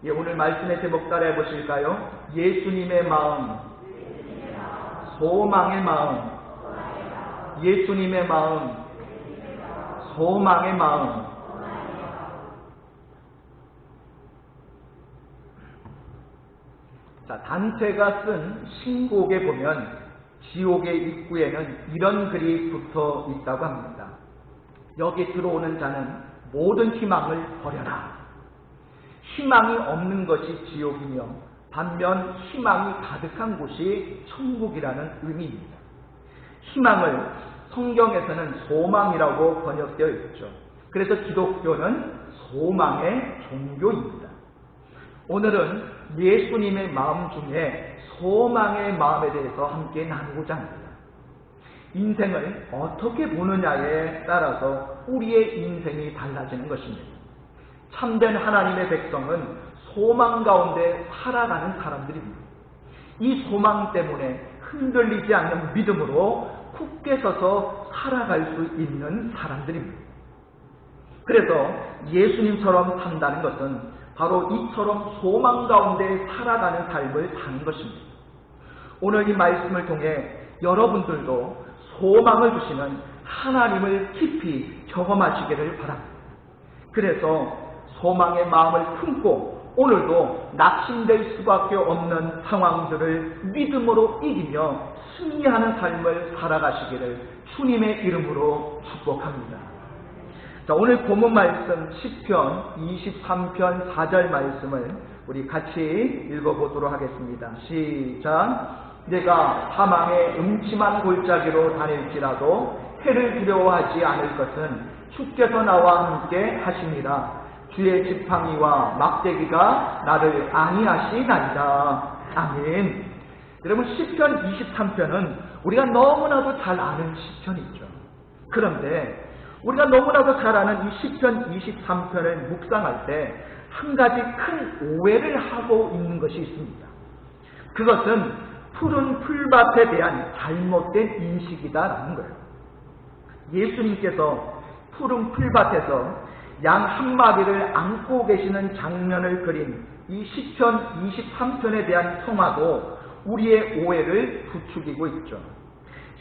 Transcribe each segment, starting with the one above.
예, 오늘 말씀의 제목 따라해 보실까요? 예수님의 마음, 소망의 마음. 예수님의 마음, 소망의 마음. 자, 단테가 쓴 신곡에 보면 지옥의 입구에는 이런 글이 붙어 있다고 합니다. 여기 들어오는 자는 모든 희망을 버려라. 희망이 없는 것이 지옥이며 반면 희망이 가득한 곳이 천국이라는 의미입니다. 희망을 성경에서는 소망이라고 번역되어 있죠. 그래서 기독교는 소망의 종교입니다. 오늘은 예수님의 마음 중에 소망의 마음에 대해서 함께 나누고자 합니다. 인생을 어떻게 보느냐에 따라서 우리의 인생이 달라지는 것입니다. 참된 하나님의 백성은 소망 가운데 살아가는 사람들입니다. 이 소망 때문에 흔들리지 않는 믿음으로 굳게 서서 살아갈 수 있는 사람들입니다. 그래서 예수님처럼 산다는 것은 바로 이처럼 소망 가운데 살아가는 삶을 사는 것입니다. 오늘 이 말씀을 통해 여러분들도 소망을 주시는 하나님을 깊이 경험하시기를 바랍니다. 그래서 소망의 마음을 품고 오늘도 낙심될 수밖에 없는 상황들을 믿음으로 이기며 승리하는 삶을 살아가시기를 주님의 이름으로 축복합니다. 자, 오늘 본문 말씀 시편 23편 4절 말씀을 우리 같이 읽어보도록 하겠습니다. 시작. 내가 사망의 음침한 골짜기로 다닐지라도 해를 두려워하지 않을 것은 주께서 나와 함께 하시니라. 주의 지팡이와 막대기가 나를 안위하시나이다. 아멘. 여러분, 시편 23편은 우리가 너무나도 잘 아는 시편이죠. 그런데 우리가 너무나도 잘 아는 이 시편 23편을 묵상할 때 한 가지 큰 오해를 하고 있는 것이 있습니다. 그것은 푸른 풀밭에 대한 잘못된 인식이다라는 거예요. 예수님께서 푸른 풀밭에서 양 한 마리를 안고 계시는 장면을 그린 이 시편 23편에 대한 성화도 우리의 오해를 부추기고 있죠.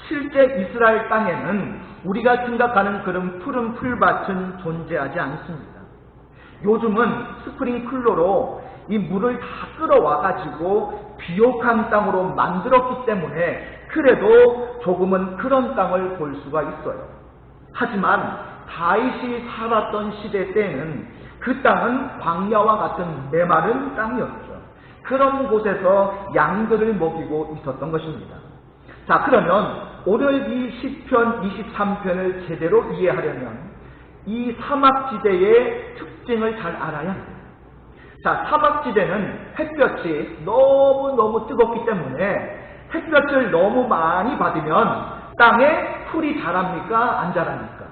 실제 이스라엘 땅에는 우리가 생각하는 그런 푸른 풀밭은 존재하지 않습니다. 요즘은 스프링클러로 이 물을 다 끌어와가지고 비옥한 땅으로 만들었기 때문에 그래도 조금은 그런 땅을 볼 수가 있어요. 하지만 다윗이 살았던 시대 때는 그 땅은 광야와 같은 메마른 땅이었죠. 그런 곳에서 양들을 먹이고 있었던 것입니다. 자, 그러면 오늘 이 시편 23편을 제대로 이해하려면 이 사막지대의 특징을 잘 알아야 합니다. 자, 사막지대는 햇볕이 너무너무 뜨겁기 때문에 햇볕을 너무 많이 받으면 땅에 풀이 자랍니까? 안 자랍니까?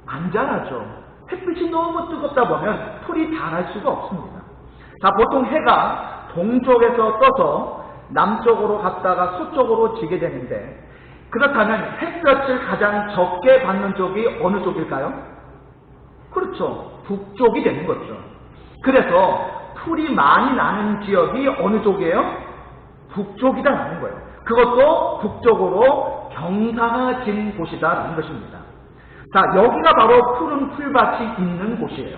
안 자라죠. 햇빛이 너무 뜨겁다 보면 풀이 자랄 수가 없습니다. 자, 보통 해가 동쪽에서 떠서 남쪽으로 갔다가 서쪽으로 지게 되는데, 그렇다면 햇볕을 가장 적게 받는 쪽이 어느 쪽일까요? 그렇죠. 북쪽이 되는 거죠. 그래서 풀이 많이 나는 지역이 어느 쪽이에요? 북쪽이다 라는 거예요. 그것도 북쪽으로 경사가 진 곳이다라는 것입니다. 자, 여기가 바로 푸른 풀밭이 있는 곳이에요.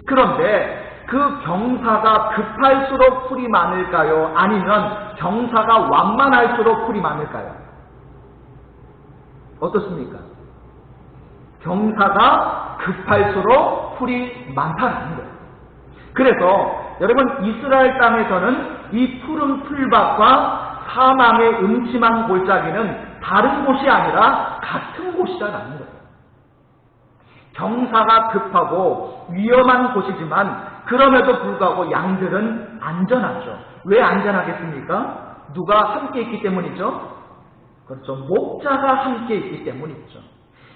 그런데 그 경사가 급할수록 풀이 많을까요? 아니면 경사가 완만할수록 풀이 많을까요? 어떻습니까? 경사가 급할수록 풀이 많다는 거예요. 그래서 여러분, 이스라엘 땅에서는 이 푸른 풀밭과 사망의 음침한 골짜기는 다른 곳이 아니라 같은 곳이다라는 거예요. 경사가 급하고 위험한 곳이지만 그럼에도 불구하고 양들은 안전하죠. 왜 안전하겠습니까? 누가 함께 있기 때문이죠? 그렇죠. 목자가 함께 있기 때문이죠.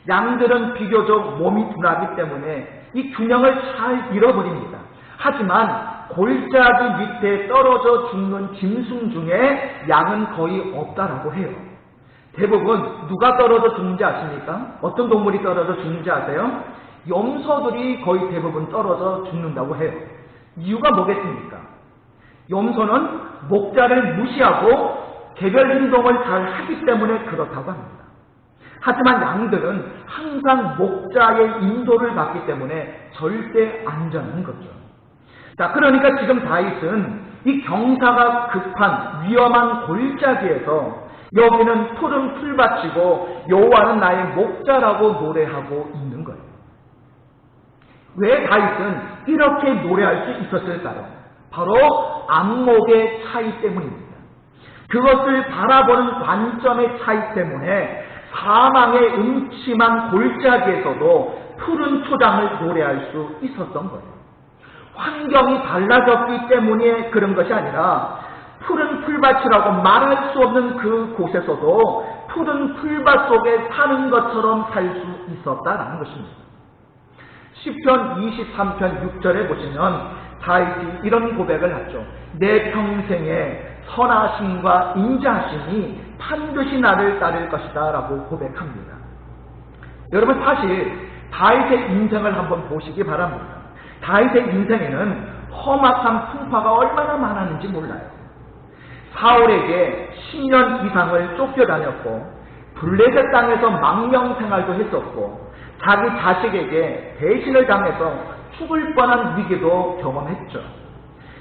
양들은 비교적 몸이 둔하기 때문에 이 균형을 잘 잃어버립니다. 하지만 골짜기 밑에 떨어져 죽는 짐승 중에 양은 거의 없다라고 해요. 대부분 누가 떨어져 죽는지 아십니까? 어떤 동물이 떨어져 죽는지 아세요? 염소들이 거의 대부분 떨어져 죽는다고 해요. 이유가 뭐겠습니까? 염소는 목자를 무시하고 개별 행동을 잘 하기 때문에 그렇다고 합니다. 하지만 양들은 항상 목자의 인도를 받기 때문에 절대 안전한 거죠. 자, 그러니까 지금 다윗은 이 경사가 급한 위험한 골짜기에서 여기는 푸른 풀밭이고 여호와는 나의 목자라고 노래하고 있는 거예요. 왜 다윗은 이렇게 노래할 수 있었을까요? 바로 안목의 차이 때문입니다. 그것을 바라보는 관점의 차이 때문에 사망의 음침한 골짜기에서도 푸른 초장을 노래할 수 있었던 거예요. 환경이 달라졌기 때문에 그런 것이 아니라 푸른 풀밭이라고 말할 수 없는 그 곳에서도 푸른 풀밭 속에 사는 것처럼 살 수 있었다라는 것입니다. 시편 23편 6절에 보시면 다윗이 이런 고백을 하죠. 내 평생에 선하심과 인자하심이 반드시 나를 따를 것이다 라고 고백합니다. 여러분, 사실 다윗의 인생을 한번 보시기 바랍니다. 다윗의 인생에는 험악한 풍파가 얼마나 많았는지 몰라요. 사울에게 10년 이상을 쫓겨다녔고 블레셋 땅에서 망명 생활도 했었고 자기 자식에게 배신을 당해서 죽을 뻔한 위기도 경험했죠.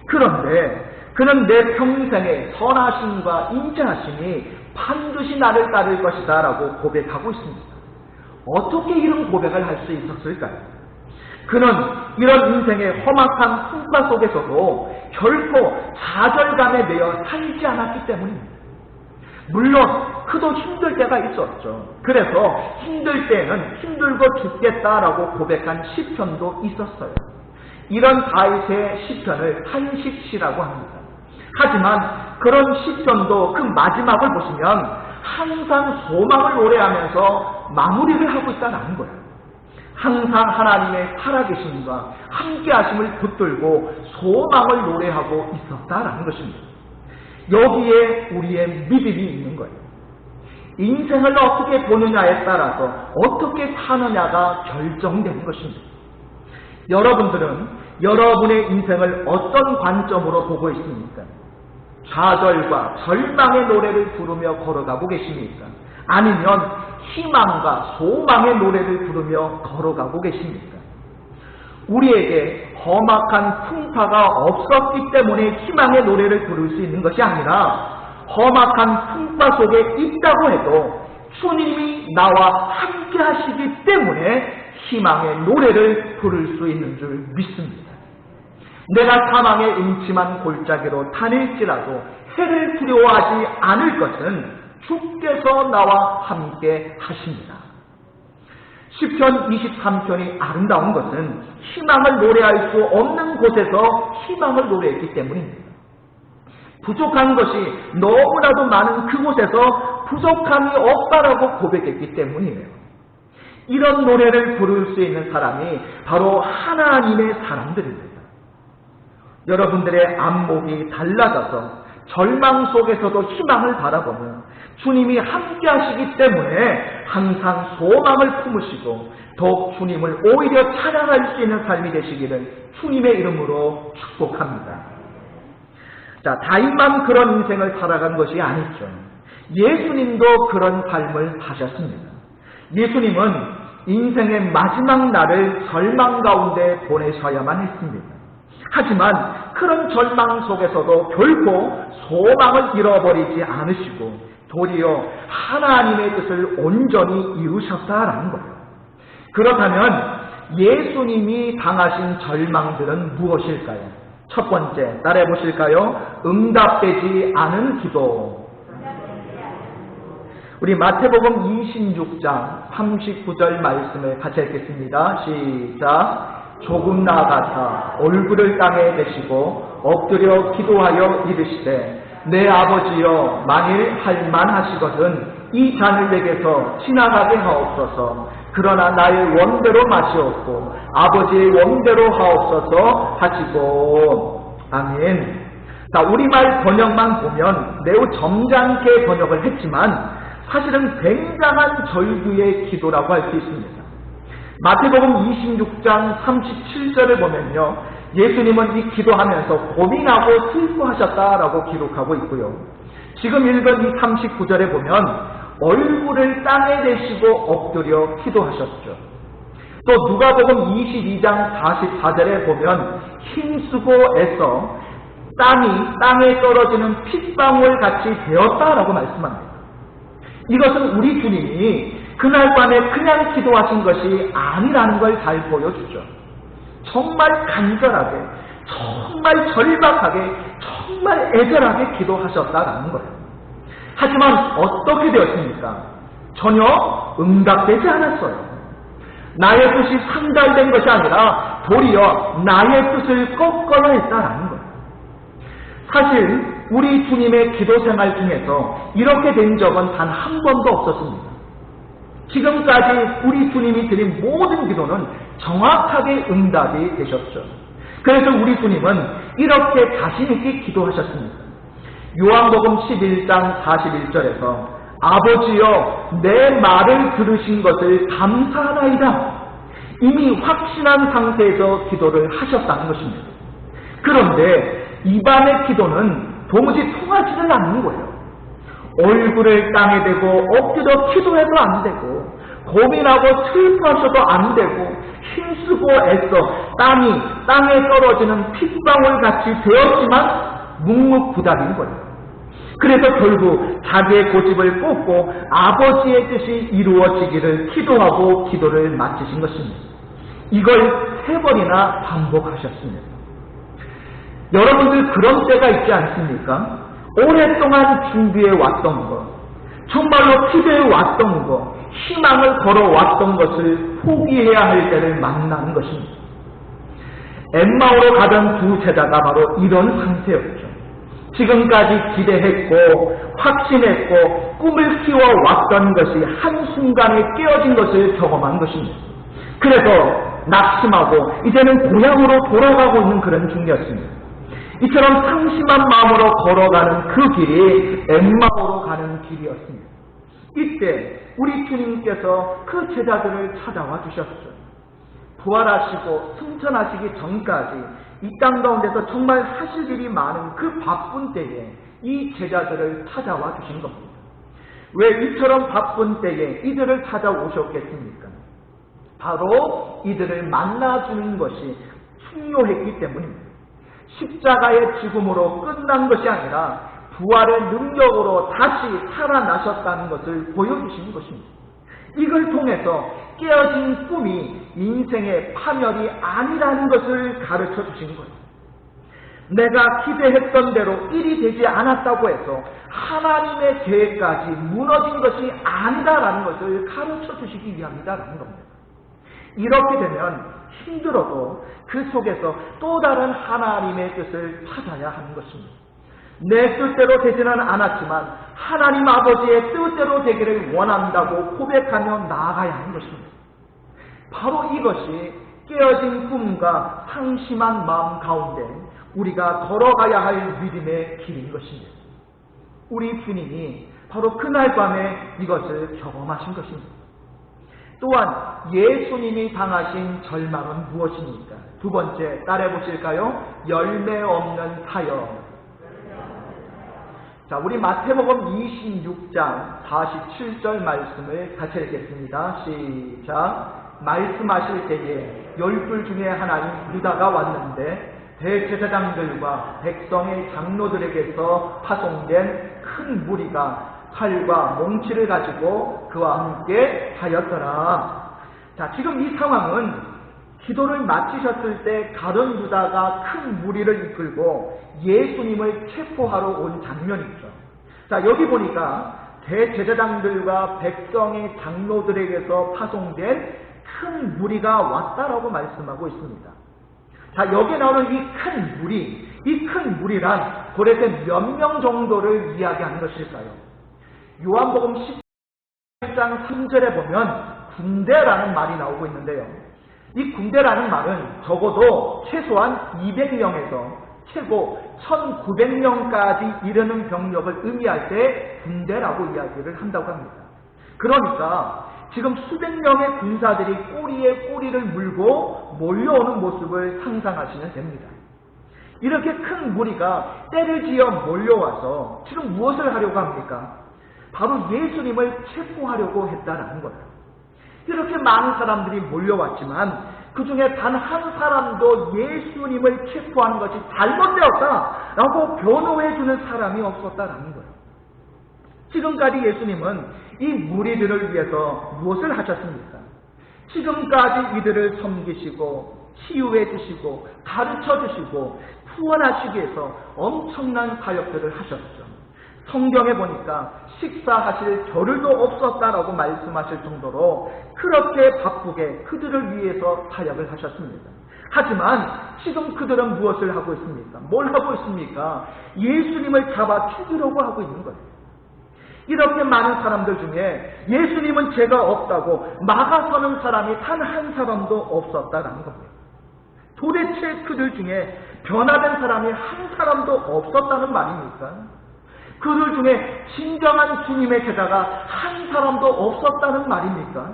그런데 그는 내 평생에 선하심과 인자하심이 반드시 나를 따를 것이다 라고 고백하고 있습니다. 어떻게 이런 고백을 할 수 있었을까요? 그는 이런 인생의 험악한 풍파 속에서도 결코 좌절감에 매여 살지 않았기 때문입니다. 물론 그도 힘들 때가 있었죠. 그래서 힘들 때에는 힘들고 죽겠다라고 고백한 시편도 있었어요. 이런 다윗의 시편을 탄식시라고 합니다. 하지만 그런 시편도 그 마지막을 보시면 항상 소망을 노래하면서 마무리를 하고 있다는 거예요. 항상 하나님의 살아계심과 함께하심을 붙들고 소망을 노래하고 있었다라는 것입니다. 여기에 우리의 믿음이 있는 거예요. 인생을 어떻게 보느냐에 따라서 어떻게 사느냐가 결정되는 것입니다. 여러분들은 여러분의 인생을 어떤 관점으로 보고 있습니까? 좌절과 절망의 노래를 부르며 걸어가고 계십니까? 아니면 희망과 소망의 노래를 부르며 걸어가고 계십니까? 우리에게 험악한 풍파가 없었기 때문에 희망의 노래를 부를 수 있는 것이 아니라 험악한 풍파 속에 있다고 해도 주님이 나와 함께 하시기 때문에 희망의 노래를 부를 수 있는 줄 믿습니다. 내가 사망의 음침한 골짜기로 다닐지라도 해를 두려워하지 않을 것은 주께서 나와 함께 하십니다. 시편 23편이 아름다운 것은 희망을 노래할 수 없는 곳에서 희망을 노래했기 때문입니다. 부족한 것이 너무나도 많은 그곳에서 부족함이 없다라고 고백했기 때문이에요. 이런 노래를 부를 수 있는 사람이 바로 하나님의 사람들입니다. 여러분들의 안목이 달라져서 절망 속에서도 희망을 바라보며 주님이 함께 하시기 때문에 항상 소망을 품으시고 더욱 주님을 오히려 찬양할 수 있는 삶이 되시기를 주님의 이름으로 축복합니다. 자, 다윗만 그런 인생을 살아간 것이 아니죠. 예수님도 그런 삶을 사셨습니다. 예수님은 인생의 마지막 날을 절망 가운데 보내셔야만 했습니다. 하지만 그런 절망 속에서도 결코 소망을 잃어버리지 않으시고 도리어 하나님의 뜻을 온전히 이루셨다라는 거예요. 그렇다면 예수님이 당하신 절망들은 무엇일까요? 첫 번째, 따라해 보실까요? 응답되지 않은 기도. 우리 마태복음 26장 39절 말씀을 같이 읽겠습니다. 시작. 조금 나아가사 얼굴을 땅에 대시고 엎드려 기도하여 이르시되 내 아버지여 만일 할만하시거든 이 잔을 내게서 지나가게 하옵소서. 그러나 나의 원대로 마시옵고 아버지의 원대로 하옵소서 하시고. 아멘. 자, 우리말 번역만 보면 매우 점잖게 번역을 했지만 사실은 굉장한 절규의 기도라고 할 수 있습니다. 마태복음 26장 37절을 보면요, 예수님은 이 기도하면서 고민하고 슬퍼하셨다라고 기록하고 있고요. 지금 읽은 이 39절에 보면 얼굴을 땅에 대시고 엎드려 기도하셨죠. 또 누가복음 22장 44절에 보면 힘쓰고 애써 땅에 떨어지는 핏방울 같이 되었다라고 말씀합니다. 이것은 우리 주님이 그날 밤에 그냥 기도하신 것이 아니라는 걸 잘 보여주죠. 정말 간절하게, 정말 절박하게, 정말 애절하게 기도하셨다라는 거예요. 하지만 어떻게 되었습니까? 전혀 응답되지 않았어요. 나의 뜻이 상달된 것이 아니라 도리어 나의 뜻을 꺾어야 했다라는 거예요. 사실 우리 주님의 기도 생활 중에서 이렇게 된 적은 단 한 번도 없었습니다. 지금까지 우리 주님이 드린 모든 기도는 정확하게 응답이 되셨죠. 그래서 우리 주님은 이렇게 자신 있게 기도하셨습니다. 요한복음 11장 41절에서 아버지여 내 말을 들으신 것을 감사하나이다. 이미 확신한 상태에서 기도를 하셨다는 것입니다. 그런데 입안의 기도는 도무지 통하지를 않는 거예요. 얼굴을 땅에 대고 엎드려 기도해도 안 되고 고민하고 슬퍼하셔도 안 되고 힘쓰고 애써 땅에 떨어지는 핏방울 같이 되었지만 묵묵부답인 거예요. 그래서 결국 자기의 고집을 꽂고 아버지의 뜻이 이루어지기를 기도하고 기도를 마치신 것입니다. 이걸 3번이나 반복하셨습니다. 여러분들 그런 때가 있지 않습니까? 오랫동안 준비해 왔던 것, 정말로 기도해 왔던 것, 희망을 걸어왔던 것을 포기해야 할 때를 만나는 것입니다. 엠마오로 가던 두 제자가 바로 이런 상태였죠. 지금까지 기대했고 확신했고 꿈을 키워왔던 것이 한순간에 깨어진 것을 경험한 것입니다. 그래서 낙심하고 이제는 고향으로 돌아가고 있는 그런 중이었습니다. 이처럼 상심한 마음으로 걸어가는 그 길이 엠마오로 가는 길이었습니다. 이때 우리 주님께서 그 제자들을 찾아와 주셨죠. 부활하시고 승천하시기 전까지 이 땅 가운데서 정말 하실 일이 많은 그 바쁜 때에 이 제자들을 찾아와 주신 겁니다. 왜 이처럼 바쁜 때에 이들을 찾아오셨겠습니까? 바로 이들을 만나주는 것이 중요했기 때문입니다. 십자가의 죽음으로 끝난 것이 아니라 부활의 능력으로 다시 살아나셨다는 것을 보여주시는 것입니다. 이걸 통해서 깨어진 꿈이 인생의 파멸이 아니라는 것을 가르쳐 주신 거예요. 내가 기대했던 대로 일이 되지 않았다고 해서 하나님의 계획까지 무너진 것이 아니다라는 것을 가르쳐 주시기 위함이다라는 겁니다. 이렇게 되면 힘들어도 그 속에서 또 다른 하나님의 뜻을 찾아야 하는 것입니다. 내 뜻대로 되지는 않았지만 하나님 아버지의 뜻대로 되기를 원한다고 고백하며 나아가야 하는 것입니다. 바로 이것이 깨어진 꿈과 상심한 마음 가운데 우리가 걸어가야 할 믿음의 길인 것입니다. 우리 주님이 바로 그날 밤에 이것을 경험하신 것입니다. 또한 예수님이 당하신 절망은 무엇입니까? 두 번째 따라해 보실까요? 열매 없는 사역. 자, 우리 마태복음 26장 47절 말씀을 같이 읽겠습니다. 시작. 말씀하실 때에 10뿔 중에 하나인 유다가 왔는데 대제사장들과 백성의 장로들에게서 파송된 큰 무리가 칼과 몽치를 가지고 그와 함께 하였더라. 자, 지금 이 상황은 기도를 마치셨을 때 가룟 유다가 큰 무리를 이끌고 예수님을 체포하러 온 장면이죠. 자, 여기 보니까 대제사장들과 백성의 장로들에게서 파송된 큰 무리가 왔다라고 말씀하고 있습니다. 자, 여기에 나오는 이 큰 무리, 이 큰 무리란 도대체 몇 명 정도를 이야기하는 것일까요? 요한복음 11장 3절에 보면 군대라는 말이 나오고 있는데요. 이 군대라는 말은 적어도 최소한 200명에서 최고 1900명까지 이르는 병력을 의미할 때 군대라고 이야기를 한다고 합니다. 그러니까 지금 수백 명의 군사들이 꼬리에 꼬리를 물고 몰려오는 모습을 상상하시면 됩니다. 이렇게 큰 무리가 때를 지어 몰려와서 지금 무엇을 하려고 합니까? 바로 예수님을 체포하려고 했다라는 거예요. 이렇게 많은 사람들이 몰려왔지만 그 중에 단 한 사람도 예수님을 체포하는 것이 잘못되었다라고 변호해주는 사람이 없었다라는 거예요. 지금까지 예수님은 이 무리들을 위해서 무엇을 하셨습니까? 지금까지 이들을 섬기시고 치유해 주시고 가르쳐 주시고 후원하시기 위해서 엄청난 사역들을 하셨죠. 성경에 보니까 식사하실 겨를도 없었다라고 말씀하실 정도로 그렇게 바쁘게 그들을 위해서 사역을 하셨습니다. 하지만 지금 그들은 무엇을 하고 있습니까? 뭘 하고 있습니까? 예수님을 잡아 죽이려고 하고 있는 거예요. 이렇게 많은 사람들 중에 예수님은 죄가 없다고 막아서는 사람이 단 한 사람도 없었다라는 겁니다. 도대체 그들 중에 변화된 사람이 한 사람도 없었다는 말입니까? 그들 중에 진정한 주님의 제자가 한 사람도 없었다는 말입니까?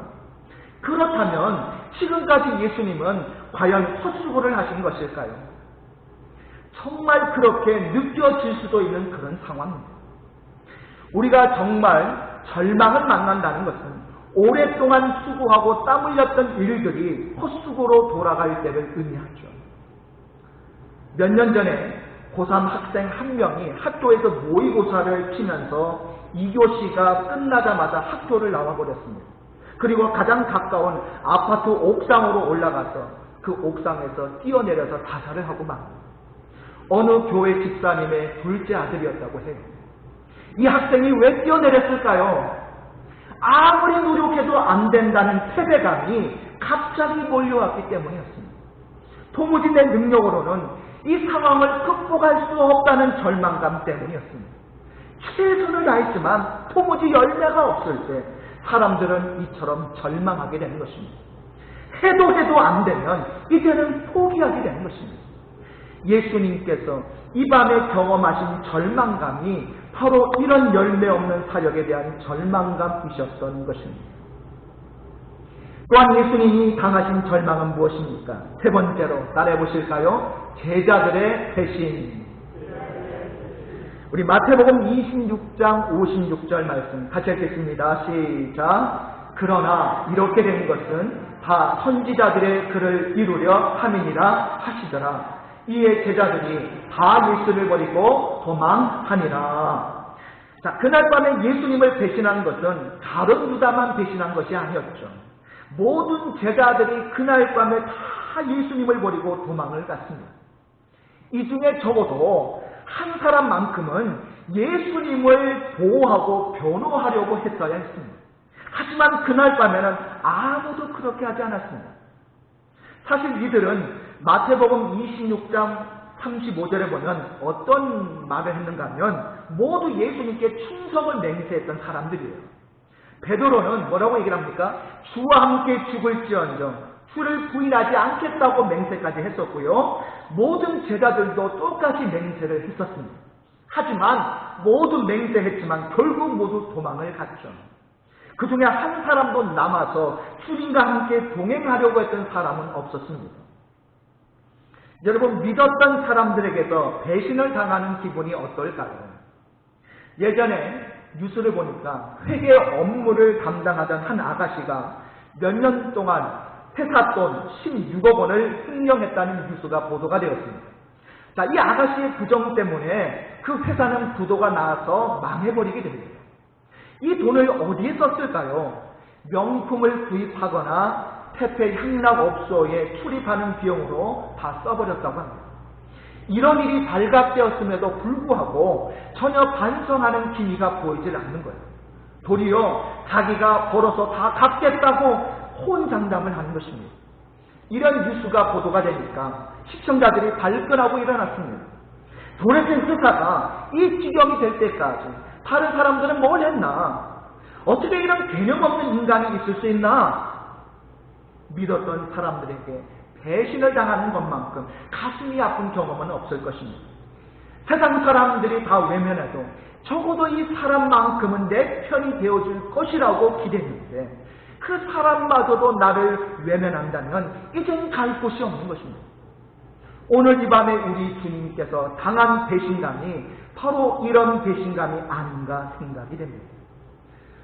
그렇다면 지금까지 예수님은 과연 헛수고를 하신 것일까요? 정말 그렇게 느껴질 수도 있는 그런 상황입니다. 우리가 정말 절망을 만난다는 것은 오랫동안 수고하고 땀 흘렸던 일들이 헛수고로 돌아갈 때를 의미하죠. 몇 년 전에 고3 학생 한 명이 학교에서 모의고사를 치면서 2교시가 끝나자마자 학교를 나와버렸습니다. 그리고 가장 가까운 아파트 옥상으로 올라가서 그 옥상에서 뛰어내려서 자살을 하고 맙니다. 어느 교회 집사님의 둘째 아들이었다고 해요. 이 학생이 왜 뛰어내렸을까요? 아무리 노력해도 안 된다는 패배감이 갑자기 몰려왔기 때문이었습니다. 도무지 내 능력으로는 이 상황을 극복할 수 없다는 절망감 때문이었습니다. 최선을 다했지만 도무지 열매가 없을 때 사람들은 이처럼 절망하게 되는 것입니다. 해도 안 되면 이제는 포기하게 되는 것입니다. 예수님께서 이 밤에 경험하신 절망감이 바로 이런 열매 없는 사역에 대한 절망감이셨던 것입니다. 또한 예수님이 당하신 절망은 무엇입니까? 세 번째로 따라해 보실까요? 제자들의 배신. 우리 마태복음 26장 56절 말씀 같이 읽겠습니다. 시작. 그러나 이렇게 된 것은 다 선지자들의 글을 이루려 함이니라 하시더라. 이에 제자들이 다 예수를 버리고 도망하니라. 자, 그날 밤에 예수님을 배신한 것은 다른 유다만 배신한 것이 아니었죠. 모든 제자들이 그날 밤에 다 예수님을 버리고 도망을 갔습니다. 이 중에 적어도 한 사람만큼은 예수님을 보호하고 변호하려고 했어야 했습니다. 하지만 그날 밤에는 아무도 그렇게 하지 않았습니다. 사실 이들은 마태복음 26장 35절에 보면 어떤 말을 했는가 하면 모두 예수님께 충성을 맹세했던 사람들이에요. 베드로는 뭐라고 얘기를 합니까? 주와 함께 죽을지언정 주를 부인하지 않겠다고 맹세까지 했었고요. 모든 제자들도 똑같이 맹세를 했었습니다. 하지만 모두 맹세했지만 결국 모두 도망을 갔죠. 그 중에 한 사람도 남아서 주님과 함께 동행하려고 했던 사람은 없었습니다. 여러분, 믿었던 사람들에게서 배신을 당하는 기분이 어떨까요? 예전에 뉴스를 보니까 회계 업무를 담당하던 한 아가씨가 몇 년 동안 회사 돈 16억 원을 횡령했다는 뉴스가 보도가 되었습니다. 자, 이 아가씨의 부정 때문에 그 회사는 부도가 나서 망해버리게 됩니다. 이 돈을 어디에 썼을까요? 명품을 구입하거나 태페 향락업소에 출입하는 비용으로 다 써버렸다고 합니다. 이런 일이 발각되었음에도 불구하고 전혀 반성하는 기미가 보이질 않는 거예요. 도리어 자기가 벌어서 다 갚겠다고 혼장담을 하는 것입니다. 이런 뉴스가 보도가 되니까 시청자들이 발끈하고 일어났습니다. 도대체 회사가 이 지경이 될 때까지 다른 사람들은 뭘 했나? 어떻게 이런 개념 없는 인간이 있을 수 있나? 믿었던 사람들에게 배신을 당하는 것만큼 가슴이 아픈 경험은 없을 것입니다. 세상 사람들이 다 외면해도 적어도 이 사람만큼은 내 편이 되어줄 것이라고 기대했는데 그 사람마저도 나를 외면한다면 이젠 갈 곳이 없는 것입니다. 오늘 이 밤에 우리 주님께서 당한 배신감이 바로 이런 배신감이 아닌가 생각이 됩니다.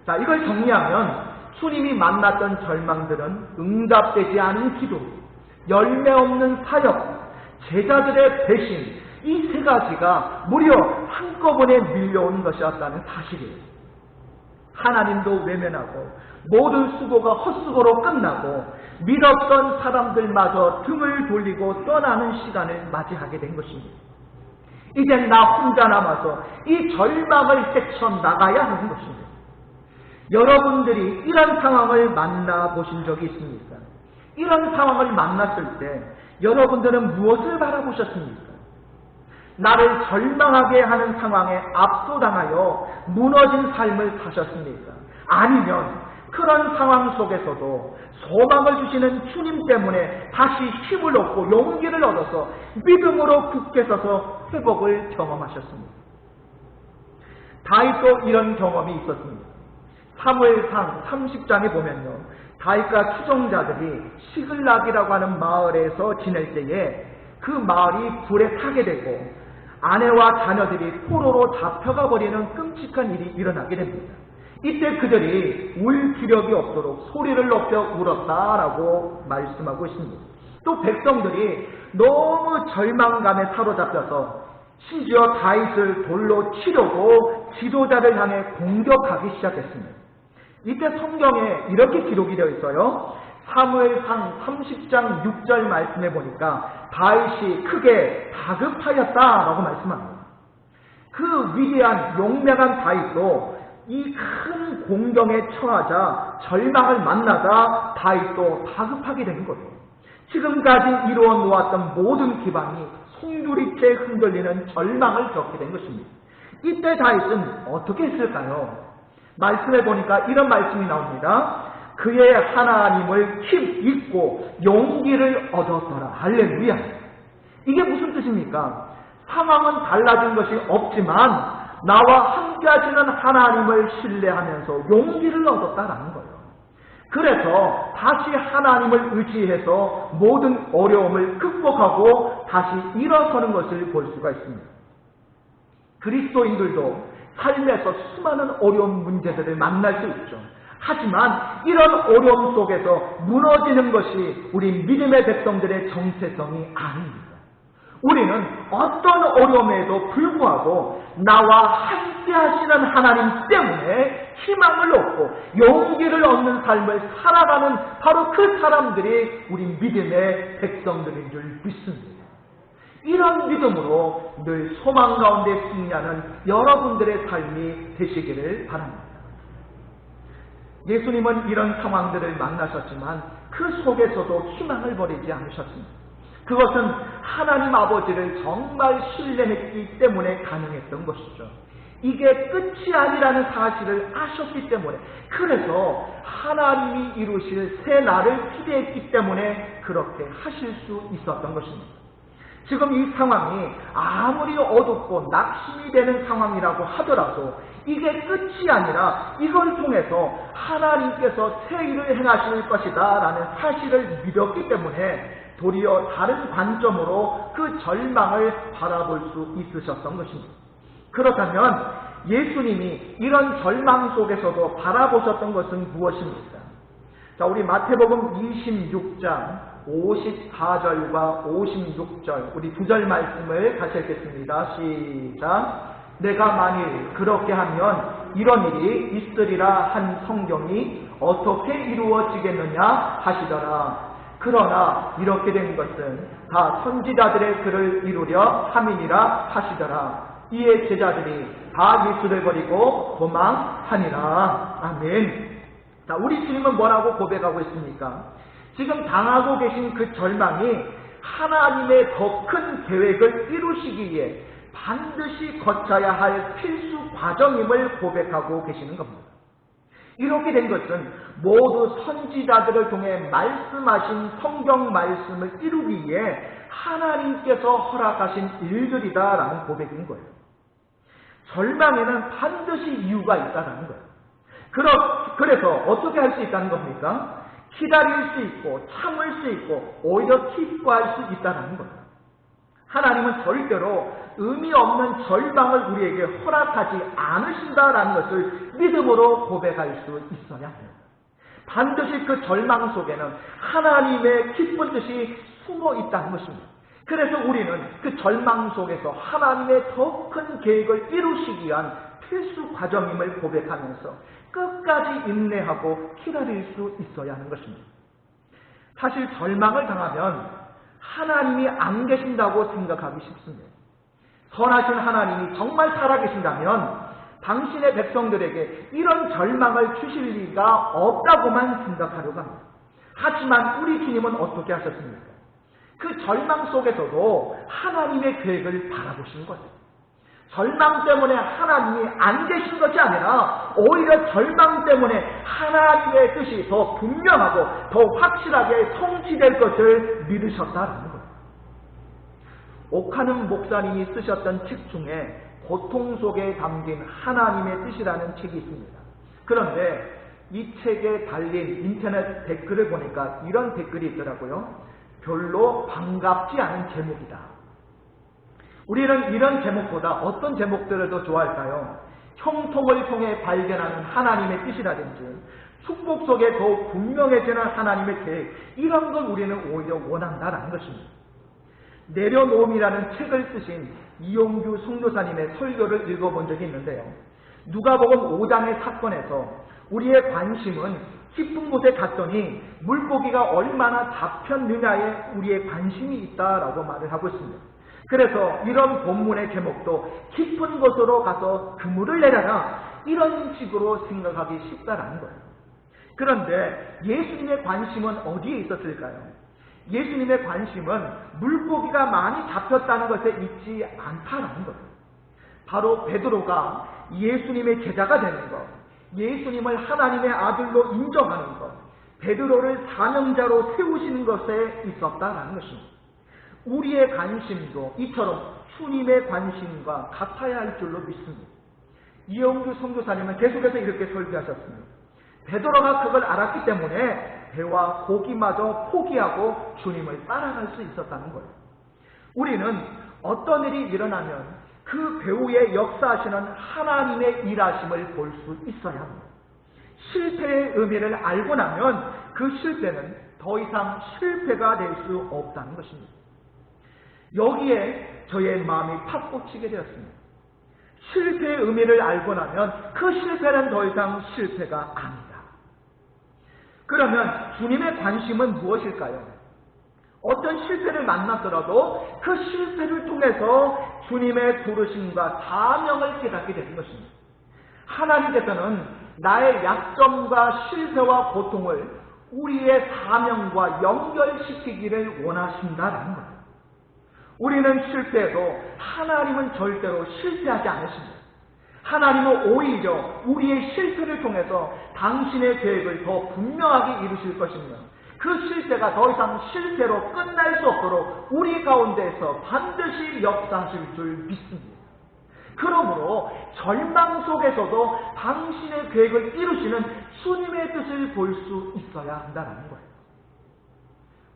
자, 이걸 정리하면 주님이 만났던 절망들은 응답되지 않은 기도, 열매 없는 사역, 제자들의 배신, 이 세 가지가 무려 한꺼번에 밀려오는 것이었다는 사실이에요. 하나님도 외면하고 모든 수고가 헛수고로 끝나고 믿었던 사람들마저 등을 돌리고 떠나는 시간을 맞이하게 된 것입니다. 이젠 나 혼자 남아서 이 절망을 헤쳐나가야 하는 것입니다. 여러분들이 이런 상황을 만나보신 적이 있습니까? 이런 상황을 만났을 때 여러분들은 무엇을 바라보셨습니까? 나를 절망하게 하는 상황에 압도당하여 무너진 삶을 사셨습니까? 아니면 그런 상황 속에서도 소망을 주시는 주님 때문에 다시 힘을 얻고 용기를 얻어서 믿음으로 굳게 서서 회복을 경험하셨습니다. 다윗도 이런 경험이 있었습니다. 사무엘상 30장에 보면요, 다윗과 추종자들이 시글락이라고 하는 마을에서 지낼 때에 그 마을이 불에 타게 되고 아내와 자녀들이 포로로 잡혀가 버리는 끔찍한 일이 일어나게 됩니다. 이때 그들이 울 기력이 없도록 소리를 높여 울었다라고 말씀하고 있습니다. 또 백성들이 너무 절망감에 사로잡혀서 심지어 다윗을 돌로 치려고 지도자를 향해 공격하기 시작했습니다. 이때 성경에 이렇게 기록이 되어 있어요. 사무엘상 30장 6절 말씀해 보니까 다윗이 크게 다급하였다라고 말씀합니다. 그 위대한 용맹한 다윗도 이 큰 공경에 처하자 절망을 만나자 다윗도 다급하게 되는 거예요. 지금까지 이루어 놓았던 모든 기반이 송두리째 흔들리는 절망을 겪게 된 것입니다. 이때 다윗은 어떻게 했을까요? 말씀해 보니까 이런 말씀이 나옵니다. 그의 하나님을 힘입고 용기를 얻었더라. 할렐루야. 이게 무슨 뜻입니까? 상황은 달라진 것이 없지만 나와 함께 하시는 하나님을 신뢰하면서 용기를 얻었다라는 거예요. 그래서 다시 하나님을 의지해서 모든 어려움을 극복하고 다시 일어서는 것을 볼 수가 있습니다. 그리스도인들도 삶에서 수많은 어려운 문제들을 만날 수 있죠. 하지만 이런 어려움 속에서 무너지는 것이 우리 믿음의 백성들의 정체성이 아닙니다. 우리는 어떤 어려움에도 불구하고 나와 함께 하시는 하나님 때문에 희망을 얻고 용기를 얻는 삶을 살아가는 바로 그 사람들이 우리 믿음의 백성들인 줄 믿습니다. 이런 믿음으로 늘 소망 가운데 승리하는 여러분들의 삶이 되시기를 바랍니다. 예수님은 이런 상황들을 만나셨지만 그 속에서도 희망을 버리지 않으셨습니다. 그것은 하나님 아버지를 정말 신뢰했기 때문에 가능했던 것이죠. 이게 끝이 아니라는 사실을 아셨기 때문에, 그래서 하나님이 이루실 새 날을 기대했기 때문에 그렇게 하실 수 있었던 것입니다. 지금 이 상황이 아무리 어둡고 낙심이 되는 상황이라고 하더라도 이게 끝이 아니라 이걸 통해서 하나님께서 새 일을 행하실 것이다 라는 사실을 믿었기 때문에 도리어 다른 관점으로 그 절망을 바라볼 수 있으셨던 것입니다. 그렇다면 예수님이 이런 절망 속에서도 바라보셨던 것은 무엇입니까? 자, 우리 마태복음 26장 54절과 56절 우리 두 절 말씀을 같이 읽겠습니다. 시작. 내가 만일 그렇게 하면 이런 일이 있으리라 한 성경이 어떻게 이루어지겠느냐 하시더라. 그러나 이렇게 된 것은 다 선지자들의 글을 이루려 함이니라 하시더라. 이에 제자들이 다 예수를 버리고 도망하니라. 아멘. 자, 우리 주님은 뭐라고 고백하고 있습니까? 지금 당하고 계신 그 절망이 하나님의 더 큰 계획을 이루시기 위해 반드시 거쳐야 할 필수 과정임을 고백하고 계시는 겁니다. 이렇게 된 것은 모두 선지자들을 통해 말씀하신 성경 말씀을 이루기 위해 하나님께서 허락하신 일들이다라는 고백인 거예요. 절망에는 반드시 이유가 있다라는 거예요. 그래서 어떻게 할 수 있다는 겁니까? 기다릴 수 있고 참을 수 있고 오히려 기뻐할 수 있다는 거예요. 하나님은 절대로 의미 없는 절망을 우리에게 허락하지 않으신다라는 것을 믿음으로 고백할 수 있어야 해요. 반드시 그 절망 속에는 하나님의 기쁜 뜻이 숨어 있다는 것입니다. 그래서 우리는 그 절망 속에서 하나님의 더 큰 계획을 이루시기 위한 필수 과정임을 고백하면서 끝까지 인내하고 기다릴 수 있어야 하는 것입니다. 사실 절망을 당하면 하나님이 안 계신다고 생각하기 쉽습니다. 선하신 하나님이 정말 살아계신다면 당신의 백성들에게 이런 절망을 주실 리가 없다고만 생각하려고 합니다. 하지만 우리 주님은 어떻게 하셨습니까? 그 절망 속에서도 하나님의 계획을 바라보시는 거예요. 절망 때문에 하나님이 안 계신 것이 아니라 오히려 절망 때문에 하나님의 뜻이 더 분명하고 더 확실하게 성취될 것을 믿으셨다는 거예요. 오카는 목사님이 쓰셨던 책 중에 고통 속에 담긴 하나님의 뜻이라는 책이 있습니다. 그런데 이 책에 달린 인터넷 댓글을 보니까 이런 댓글이 있더라고요. 별로 반갑지 않은 제목이다. 우리는 이런 제목보다 어떤 제목들을 더 좋아할까요? 형통을 통해 발견하는 하나님의 뜻이라든지 축복 속에 더욱 분명해지는 하나님의 계획, 이런 걸 우리는 오히려 원한다라는 것입니다. 내려놓음이라는 책을 쓰신 이용규 선교사님의 설교를 읽어본 적이 있는데요. 누가복음 5장의 사건에서 우리의 관심은 깊은 곳에 갔더니 물고기가 얼마나 잡혔느냐에 우리의 관심이 있다라고 말을 하고 있습니다. 그래서 이런 본문의 제목도 깊은 곳으로 가서 그물을 내려라, 이런 식으로 생각하기 쉽다라는 거예요. 그런데 예수님의 관심은 어디에 있었을까요? 예수님의 관심은 물고기가 많이 잡혔다는 것에 있지 않다라는 거예요. 바로 베드로가 예수님의 제자가 되는 것, 예수님을 하나님의 아들로 인정하는 것, 베드로를 사명자로 세우시는 것에 있었다라는 것입니다. 우리의 관심도 이처럼 주님의 관심과 같아야 할 줄로 믿습니다. 이용규 선교사님은 계속해서 이렇게 설교하셨습니다. 베드로가 그걸 알았기 때문에 배와 고기마저 포기하고 주님을 따라갈 수 있었다는 거예요. 우리는 어떤 일이 일어나면 그 배후에 역사하시는 하나님의 일하심을 볼 수 있어야 합니다. 실패의 의미를 알고 나면 그 실패는 더 이상 실패가 될 수 없다는 것입니다. 여기에 저의 마음이 팍 꽂히게 되었습니다. 실패의 의미를 알고 나면 그 실패는 더 이상 실패가 아니다. 그러면 주님의 관심은 무엇일까요? 어떤 실패를 만났더라도 그 실패를 통해서 주님의 부르심과 사명을 깨닫게 되는 것입니다. 하나님께서는 나의 약점과 실패와 고통을 우리의 사명과 연결시키기를 원하신다는 거예요. 우리는 실패해도 하나님은 절대로 실패하지 않으십니다. 하나님은 오히려 우리의 실패를 통해서 당신의 계획을 더 분명하게 이루실 것이며 그 실패가 더 이상 실패로 끝날 수 없도록 우리 가운데에서 반드시 역사하실 줄 믿습니다. 그러므로 절망 속에서도 당신의 계획을 이루시는 주님의 뜻을 볼 수 있어야 한다는 거예요.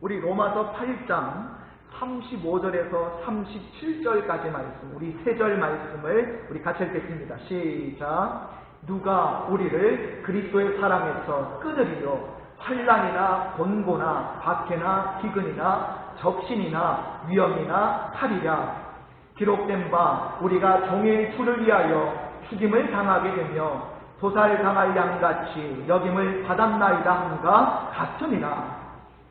우리 로마서 8장 35절에서 37절까지 말씀, 우리 세 절 말씀을 우리 같이 읽겠습니다. 시작. 누가 우리를 그리스도의 사랑에서 끊으리요? 환난이나 곤고나 박해나 기근이나 적신이나 위험이나 칼이랴. 기록된 바 우리가 종일 주를 위하여 죽임을 당하게 되며 도살당할 양같이 여김을 받았나이다 함과 같으니라.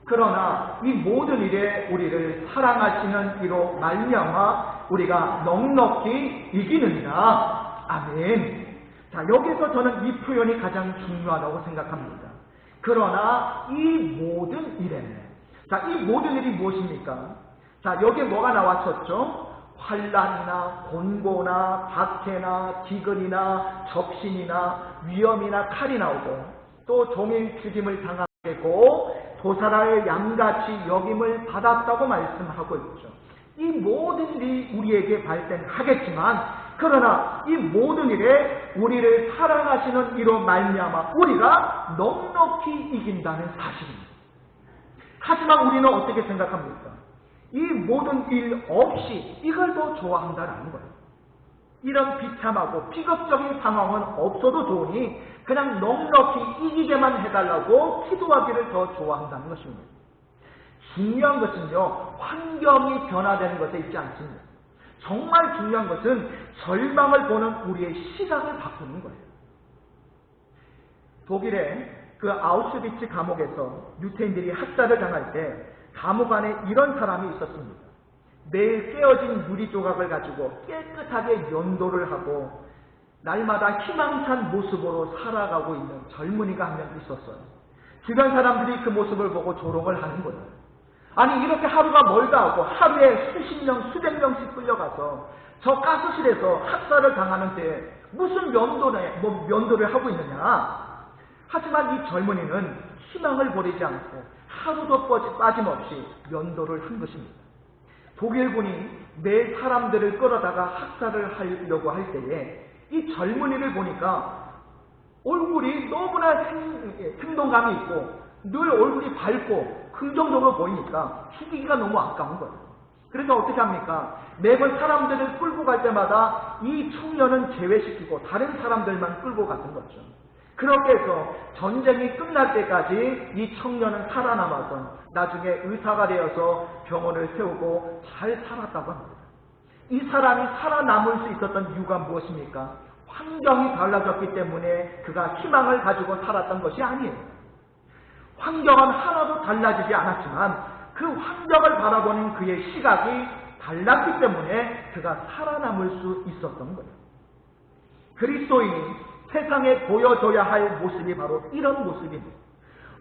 그러나 이 모든 일에 우리를 사랑하시는 이로 말미암아 우리가 넉넉히 이기느니라. 아멘. 자, 여기서 저는 이 표현이 가장 중요하다고 생각합니다. 그러나 이 모든 일에, 자, 이 모든 일이 무엇입니까? 자, 여기에 뭐가 나왔었죠? 환난이나 곤고나 박해나 기근이나 적신이나 위험이나 칼이 나오고 또 종일 죽임을 당하고 도살할 양같이 여김을 받았다고 말씀하고 있죠. 이 모든 일이 우리에게 발생하겠지만 그러나 이 모든 일에 우리를 사랑하시는 이로 말미암아 우리가 넉넉히 이긴다는 사실입니다. 하지만 우리는 어떻게 생각합니까? 이 모든 일 없이 이걸 더 좋아한다는 거예요. 이런 비참하고 비극적인 상황은 없어도 좋으니 그냥 넉넉히 이기게만 해달라고 기도하기를 더 좋아한다는 것입니다. 중요한 것은요, 환경이 변화되는 것에 있지 않습니다. 정말 중요한 것은 절망을 보는 우리의 시각을 바꾸는 거예요. 독일의 그 아우슈비츠 감옥에서 유태인들이 학살을 당할 때 감옥 안에 이런 사람이 있었습니다. 매일 깨어진 유리 조각을 가지고 깨끗하게 연도를 하고 날마다 희망찬 모습으로 살아가고 있는 젊은이가 한 명 있었어요. 주변 사람들이 그 모습을 보고 조롱을 하는 거예요. 아니 이렇게 하루가 멀다 하고 하루에 수십 명, 수백 명씩 끌려가서 저 가스실에서 학살을 당하는데 무슨 면도를 하고 있느냐. 하지만 이 젊은이는 희망을 버리지 않고 하루도 빠짐없이 면도를 한 것입니다. 독일군이 매일 사람들을 끌어다가 학살을 하려고 할 때에 이 젊은이를 보니까 얼굴이 너무나 생동감이 있고 늘 얼굴이 밝고 긍정적으로 보이니까 죽이기가 너무 아까운 거예요. 그래서 어떻게 합니까? 매번 사람들을 끌고 갈 때마다 이 청년은 제외시키고 다른 사람들만 끌고 갔던 거죠. 그렇게 해서 전쟁이 끝날 때까지 이 청년은 살아남아서 나중에 의사가 되어서 병원을 세우고 잘 살았다고 합니다. 이 사람이 살아남을 수 있었던 이유가 무엇입니까? 환경이 달라졌기 때문에 그가 희망을 가지고 살았던 것이 아니에요. 환경은 하나도 달라지지 않았지만 그 환경을 바라보는 그의 시각이 달랐기 때문에 그가 살아남을 수 있었던 거예요. 그리스도인이 세상에 보여줘야 할 모습이 바로 이런 모습입니다.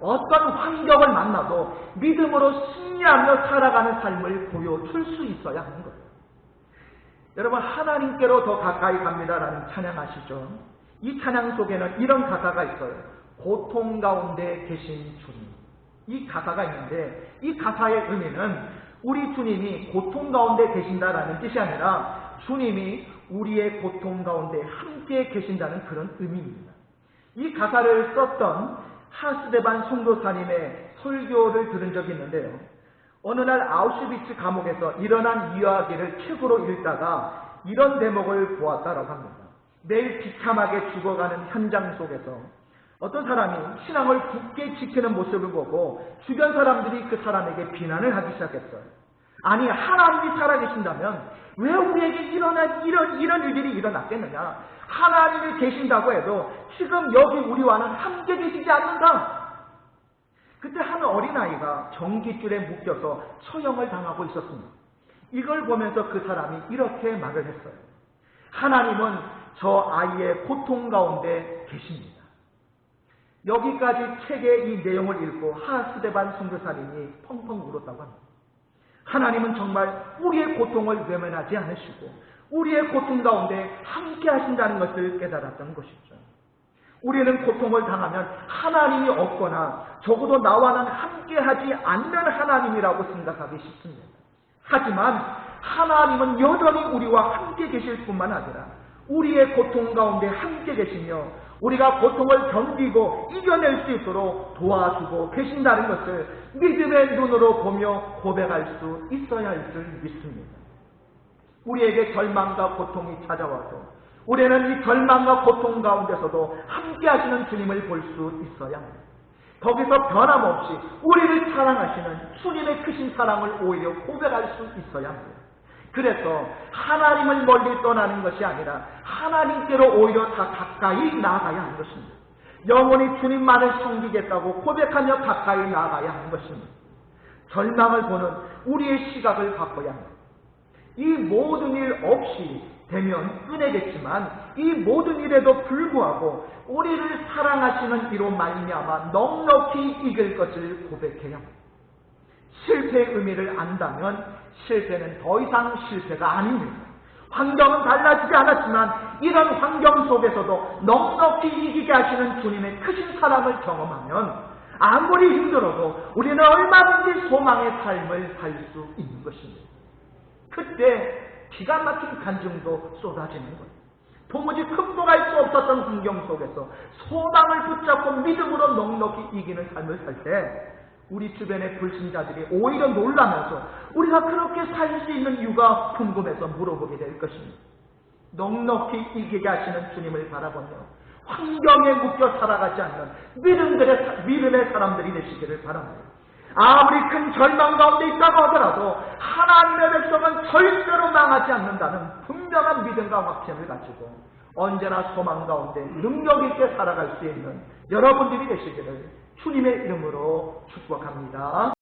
어떤 환경을 만나도 믿음으로 승리하며 살아가는 삶을 보여줄 수 있어야 하는 거예요. 여러분, 하나님께로 더 가까이 갑니다라는 찬양 아시죠? 이 찬양 속에는 이런 가사가 있어요. 고통 가운데 계신 주님. 이 가사가 있는데 이 가사의 의미는 우리 주님이 고통 가운데 계신다라는 뜻이 아니라 주님이 우리의 고통 가운데 함께 계신다는 그런 의미입니다. 이 가사를 썼던 하스데반 선교사님의 설교를 들은 적이 있는데요. 어느 날 아우슈비츠 감옥에서 일어난 이야기를 책으로 읽다가 이런 대목을 보았다라고 합니다. 매일 비참하게 죽어가는 현장 속에서 어떤 사람이 신앙을 굳게 지키는 모습을 보고 주변 사람들이 그 사람에게 비난을 하기 시작했어요. 아니, 하나님이 살아계신다면 왜 우리에게 이런 일들이 일어났겠느냐? 하나님이 계신다고 해도 지금 여기 우리와는 함께 계시지 않는다. 그때 한 어린아이가 전깃줄에 묶여서 처형을 당하고 있었습니다. 이걸 보면서 그 사람이 이렇게 말을 했어요. 하나님은 저 아이의 고통 가운데 계십니다. 여기까지 책의 이 내용을 읽고 하스데반 선교사님이 펑펑 울었다고 합니다. 하나님은 정말 우리의 고통을 외면하지 않으시고 우리의 고통 가운데 함께 하신다는 것을 깨달았던 것이죠. 우리는 고통을 당하면 하나님이 없거나 적어도 나와는 함께하지 않는 하나님이라고 생각하기 쉽습니다. 하지만 하나님은 여전히 우리와 함께 계실 뿐만 아니라 우리의 고통 가운데 함께 계시며 우리가 고통을 견디고 이겨낼 수 있도록 도와주고 계신다는 것을 믿음의 눈으로 보며 고백할 수 있어야 할 줄 믿습니다. 우리에게 절망과 고통이 찾아와도 우리는 이 절망과 고통 가운데서도 함께 하시는 주님을 볼 수 있어야 합니다. 거기서 변함없이 우리를 사랑하시는 주님의 크신 사랑을 오히려 고백할 수 있어야 합니다. 그래서 하나님을 멀리 떠나는 것이 아니라 하나님께로 오히려 다 가까이 나아가야 하는 것입니다. 영원히 주님만을 섬기겠다고 고백하며 가까이 나아가야 하는 것입니다. 절망을 보는 우리의 시각을 바꿔야 합니다. 이 모든 일 없이 되면 끝내겠지만 이 모든 일에도 불구하고 우리를 사랑하시는 이로 말미암아 넉넉히 이길 것을 고백해야 합니다. 실패의 의미를 안다면 실패는 더 이상 실패가 아닙니다. 환경은 달라지지 않았지만 이런 환경 속에서도 넉넉히 이기게 하시는 주님의 크신 사랑을 경험하면 아무리 힘들어도 우리는 얼마든지 소망의 삶을 살 수 있는 것입니다. 그때 기가 막힌 간증도 쏟아지는 거예요. 도무지 극복할 수 없었던 환경 속에서 소망을 붙잡고 믿음으로 넉넉히 이기는 삶을 살 때 우리 주변의 불신자들이 오히려 놀라면서 우리가 그렇게 살 수 있는 이유가 궁금해서 물어보게 될 것입니다. 넉넉히 이기게 하시는 주님을 바라보며 환경에 묶여 살아가지 않는 믿음의 사람들이 되시기를 바랍니다. 아무리 큰 절망 가운데 있다고 하더라도 하나님의 백성은 절대로 망하지 않는다는 분명한 믿음과 확신을 가지고 언제나 소망 가운데 능력 있게 살아갈 수 있는 여러분들이 되시기를 주님의 이름으로 축복합니다.